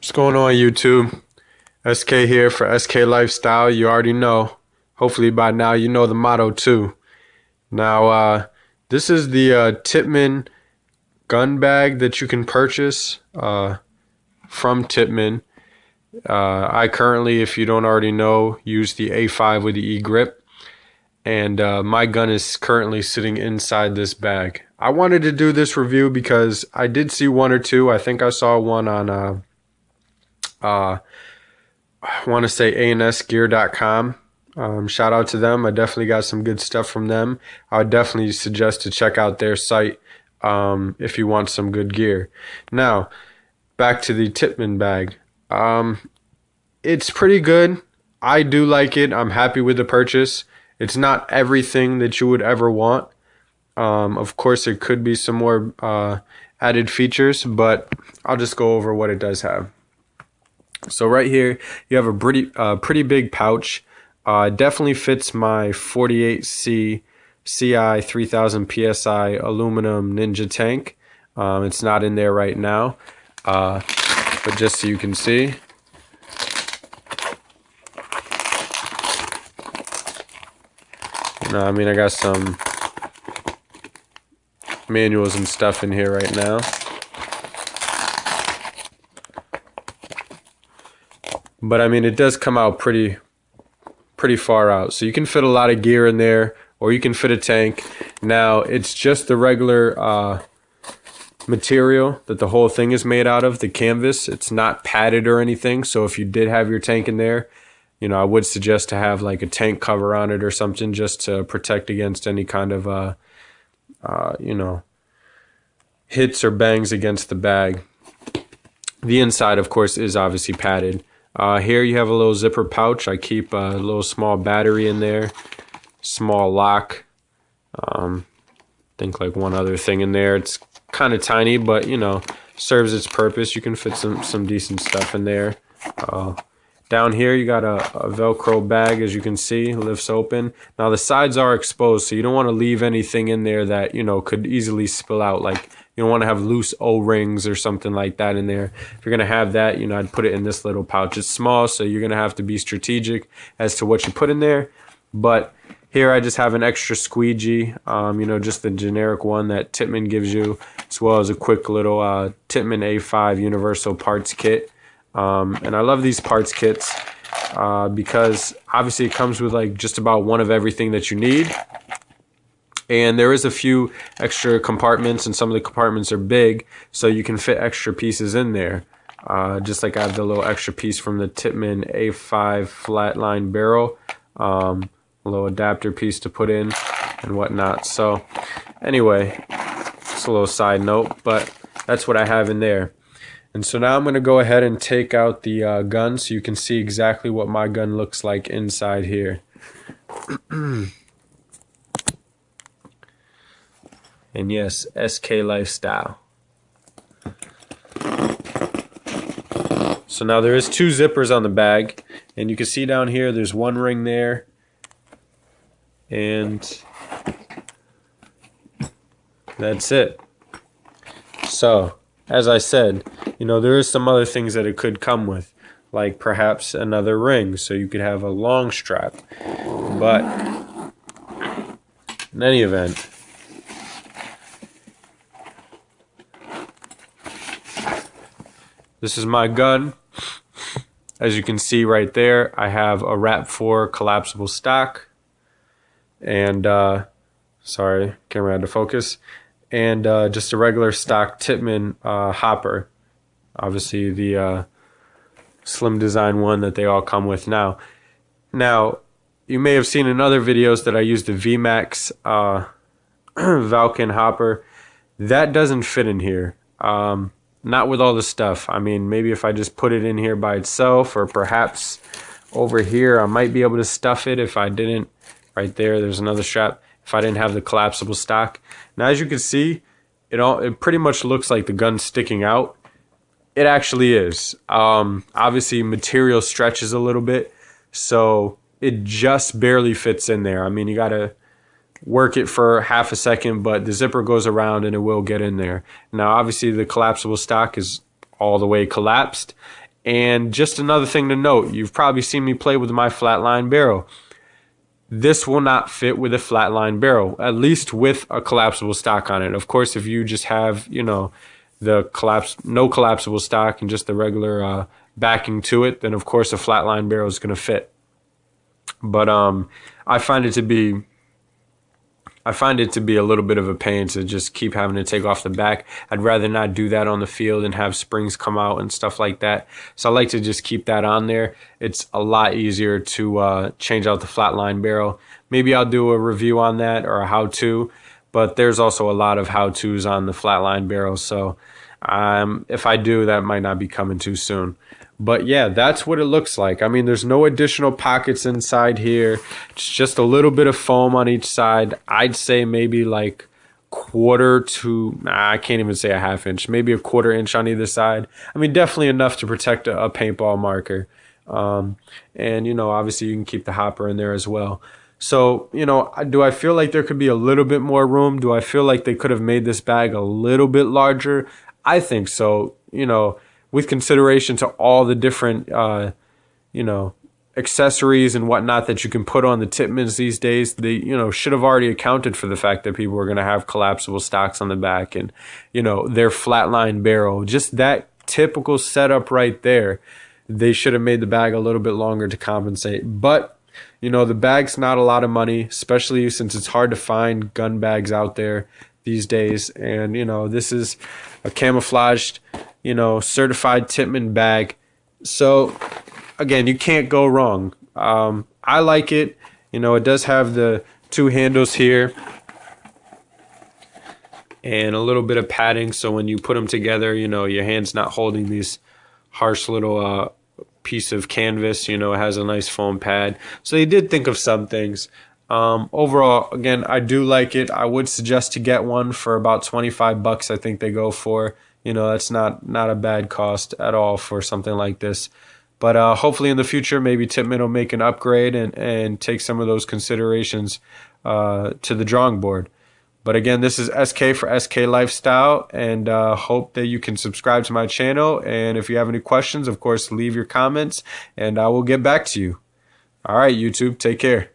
What's going on, YouTube? SK here for SK Lifestyle. You already know. Hopefully by now you know the motto too. Now, this is the Tippmann gun bag that you can purchase from Tippmann. I currently, if you don't already know, use the A5 with the E-grip. And my gun is currently sitting inside this bag. I wanted to do this review because I did see one or two. I think I saw one on I want to say ansgear.com. Shout out to them. I definitely got some good stuff from them. I would definitely suggest to check out their site if you want some good gear. Now, back to the Tippmann bag. It's pretty good. I do like it. I'm happy with the purchase. It's not everything that you would ever want. Of course, there could be some more added features, but I'll just go over what it does have. So right here, you have a pretty big pouch. Definitely fits my 48C CI 3000 PSI aluminum Ninja tank. It's not in there right now, but just so you can see. I mean, I got some manuals and stuff in here right now. But I mean, it does come out pretty far out. So you can fit a lot of gear in there, or you can fit a tank. Now, it's just the regular material that the whole thing is made out of, the canvas. It's not padded or anything. So if you did have your tank in there, you know, I would suggest to have like a tank cover on it or something just to protect against any kind of, you know, hits or bangs against the bag. The inside, of course, is obviously padded. Here you have a little zipper pouch. I keep a little small battery in there, small lock. Think like one other thing in there. It's kind of tiny, but you know, serves its purpose. You can fit some decent stuff in there. Down here you got a Velcro bag, as you can see, lifts open. Now the sides are exposed, so you don't want to leave anything in there that, you know, could easily spill out. Like, you don't want to have loose O-rings or something like that in there. If you're going to have that, you know, I'd put it in this little pouch. It's small, so you're going to have to be strategic as to what you put in there. But here I just have an extra squeegee, you know, just the generic one that Tippmann gives you, as well as a quick little Tippmann A5 universal parts kit. And I love these parts kits because obviously it comes with like just about one of everything that you need. And there is a few extra compartments, and some of the compartments are big, so you can fit extra pieces in there. Just like I have the little extra piece from the Tippmann A5 flatline barrel, a little adapter piece to put in and whatnot. So anyway, it's a little side note, but that's what I have in there. And so now I'm going to go ahead and take out the gun so you can see exactly what my gun looks like inside here. And yes, SK Lifestyle. So now there is two zippers on the bag, and you can see down here there's one ring there, and that's it. So as I said, you know, there is some other things that it could come with, like perhaps another ring, so you could have a long strap. But in any event, this is my gun. As you can see right there, I have a RAP4 collapsible stock, and sorry, camera had to focus, and just a regular stock Tippmann hopper. Obviously the slim design one that they all come with now. Now, you may have seen in other videos that I used the VMAX Valken hopper. That doesn't fit in here. Not with all the stuff. I mean, maybe if I just put it in here by itself, or perhaps over here I might be able to stuff it if I didn't. Right there, there's another strap. If I didn't have the collapsible stock. Now, as you can see, it pretty much looks like the gun sticking out. It actually is. Obviously, material stretches a little bit, so it just barely fits in there. I mean, you gotta work it for half a second, but the zipper goes around and it will get in there. Now, obviously, the collapsible stock is all the way collapsed, And just another thing to note, you've probably seen me play with my flatline barrel. This will not fit with a flatline barrel, at least with a collapsible stock on it. Of course, if you just have, no collapsible stock and just the regular backing to it, then of course a flatline barrel is going to fit. But I find it to be a little bit of a pain to just keep having to take off the back. I'd rather not do that on the field and have springs come out and stuff like that. So I like to just keep that on there. It's a lot easier to change out the flatline barrel. Maybe I'll do a review on that or a how-to, but there's also a lot of how-tos on the flatline barrel. So if I do, that might not be coming too soon. But yeah, that's what it looks like. I mean, there's no additional pockets inside here. It's just a little bit of foam on each side. I'd say maybe like I can't even say a half inch, maybe a 1/4 inch on either side. I mean, definitely enough to protect a paintball marker. And, obviously you can keep the hopper in there as well. So, do I feel like there could be a little bit more room? Do I feel like they could have made this bag a little bit larger? I think so, with consideration to all the different, accessories and whatnot that you can put on the Tippmanns these days. They, should have already accounted for the fact that people were going to have collapsible stocks on the back and, their flatline barrel. Just that typical setup right there. They should have made the bag a little bit longer to compensate. But, the bag's not a lot of money, especially since it's hard to find gun bags out there these days. And, this is a camouflaged, certified Tippmann bag. So, again, you can't go wrong. I like it. It does have the 2 handles here and a little bit of padding. So when you put them together, your hand's not holding these harsh little piece of canvas. It has a nice foam pad. So they did think of some things. Overall, again, I do like it. I would suggest to get one for about $25. I think they go for. That's not a bad cost at all for something like this. But hopefully in the future, maybe Tippmann will make an upgrade and take some of those considerations to the drawing board. But again, this is SK for SK Lifestyle, and hope that you can subscribe to my channel. And if you have any questions, of course, leave your comments, and I will get back to you. All right, YouTube, take care.